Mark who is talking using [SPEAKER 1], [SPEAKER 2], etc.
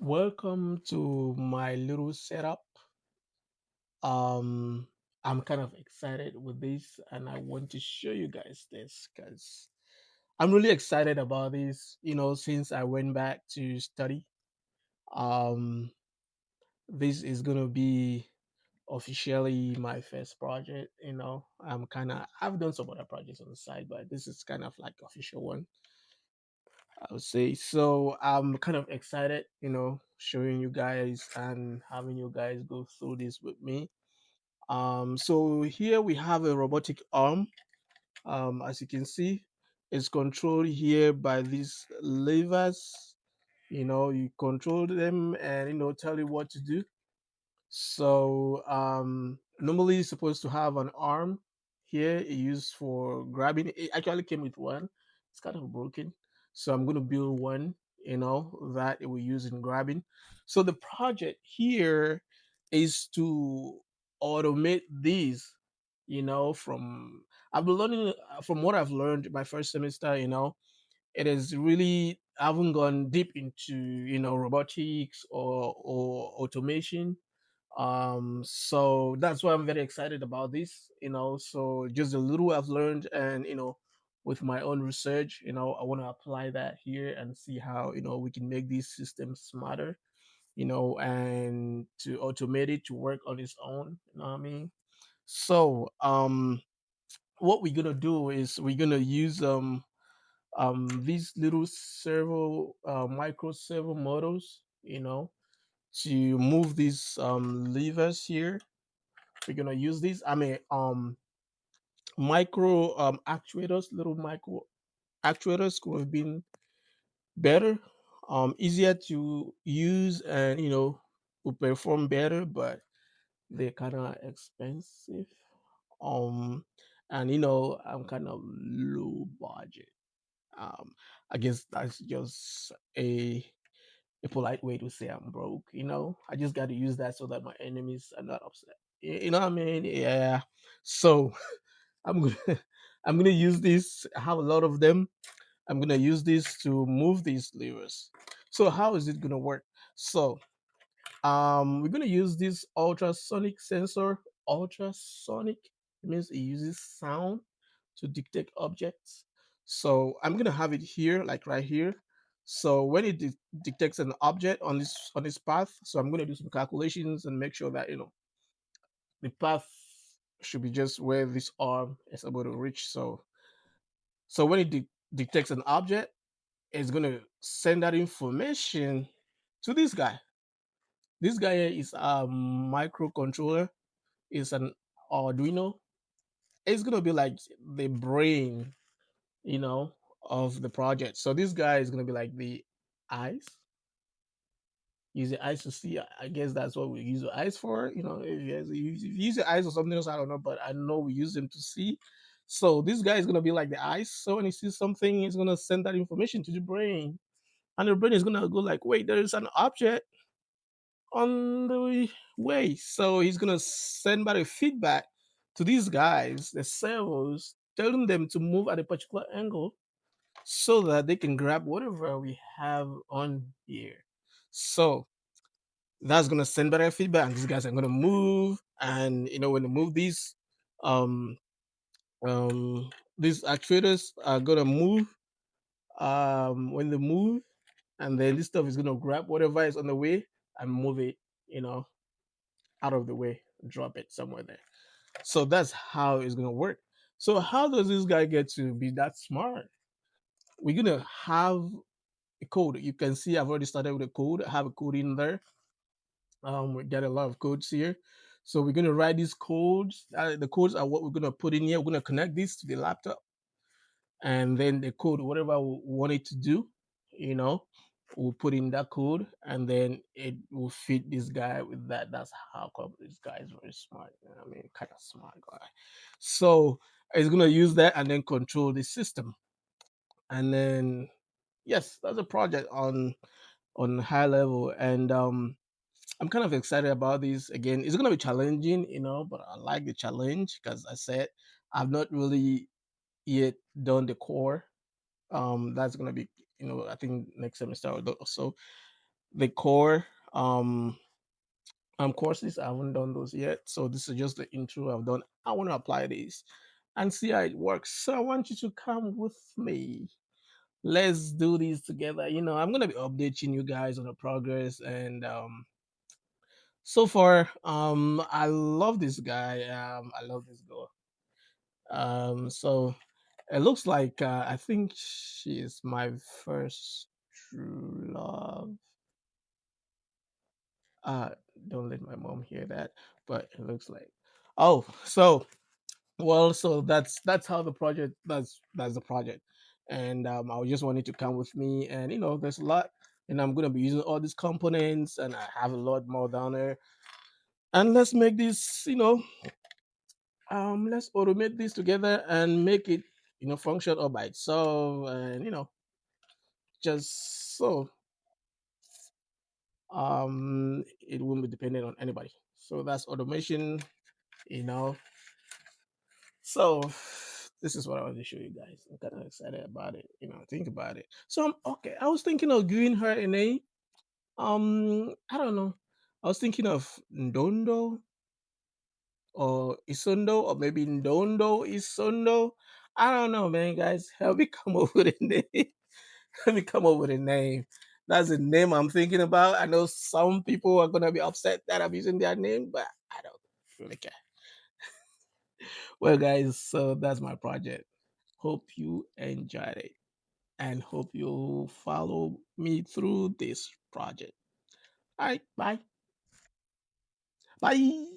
[SPEAKER 1] Welcome to my little setup. Um, I'm kind of excited with this, and I want to show you guys this because I'm really excited about this. Since I went back to study, um, this is gonna be officially my first project. I've done some other projects on the side, but this is kind of like official one, I would say. So I'm kind of excited, showing you guys and having you guys go through this with me. So here we have a robotic arm. As you can see, it's controlled here by these levers. You control them and tell it what to do. So normally it's supposed to have an arm here used for grabbing. It actually came with one. It's kind of broken. So I'm going to build one, that it will use in grabbing. So the project here is to automate these, from I've been learning from what I've learned my first semester, it is really I haven't gone deep into, robotics or automation. So that's why I'm very excited about this, so just a little I've learned, and with my own research, I want to apply that here and see how we can make these systems smarter, and to automate it to work on its own, what I mean. So what we're gonna do is we're gonna use these little servo micro servo motors, to move these levers here. We're gonna use these. Micro actuators, little micro actuators could have been better, easier to use, and will perform better, but they're kind of expensive. Um, and I'm kind of low budget. Um, I guess that's just a polite way to say I'm broke. I just got to use that so that my enemies are not upset. You know what I mean? Yeah. So I'm gonna I'm gonna use this. I have a lot of them. I'm gonna use this to move these levers. So how is it gonna work? So we're gonna use this ultrasonic sensor. Ultrasonic means it uses sound to detect objects. So I'm gonna have it here, like right here. So when it detects an object on this path, so I'm gonna do some calculations and make sure that the path should be just where this arm is able to reach. So when it detects an object, it's gonna send that information to this guy. This guy here is a microcontroller. It's an Arduino. It's gonna be like the brain, you know, of the project. So this guy is gonna be like the eyes. Use the eyes to see. I guess that's what we use the eyes for. If you use the eyes or something else, I don't know, but I know we use them to see. So this guy is gonna be like the eyes. So when he sees something, he's gonna send that information to the brain, and the brain is gonna go like, "Wait, there is an object on the way." So he's gonna send back a feedback to these guys, the servos, telling them to move at a particular angle so that they can grab whatever we have on here. So that's gonna send better feedback. And these guys are gonna move, and when they move um these actuators are gonna move when they move, and then this stuff is gonna grab whatever is on the way and move it, you know, out of the way, drop it somewhere there. So that's how it's gonna work. So how does this guy get to be that smart? We're gonna have a code. You can see I've already started with a code. I have a code in there. We got a lot of codes here. So we're gonna write these codes. The codes are what we're gonna put in here. We're gonna connect this to the laptop, and then the code, whatever we want it to do, you know, we'll put in that code, and then it will fit this guy with that. That's how come this guy is very smart. I mean, kind of smart guy. So it's gonna use that and then control the system, and then yes, that's a project on high level, and I'm kind of excited about this. Again, it's gonna be challenging, but I like the challenge because I said I've not really yet done the core. That's gonna be, I think next semester or so. the core courses. I haven't done those yet. So this is just the intro I've done. I want to apply this and see how it works. So I want you to come with me. Let's do this together. I'm gonna be updating you guys on the progress, and so far, I love this guy. I love this girl. So it looks like I think she is my first true love. Uh, don't let my mom hear that. But it looks like. Oh, so well, so that's how the project. That's the project, and I just wanted to come with me, and there's a lot, and I'm gonna be using all these components, and I have a lot more down there, and let's make this. Let's automate this together and make it function all by itself, and just so it won't be dependent on anybody. So that's automation. you know so this is what I want to show you guys. I'm kind of excited about it. Think about it. So okay, I was thinking of giving her a name. I don't know. I was thinking of Ndondo or Isondo, or maybe Ndondo Isondo. I don't know, man. Guys, help me come up with a name. Let me come up with a name. That's the name I'm thinking about. I know some people are gonna be upset that I'm using their name, but I don't really care. Well, guys, so that's my project. Hope you enjoyed it, and hope you follow me through this project. All right, bye. Bye.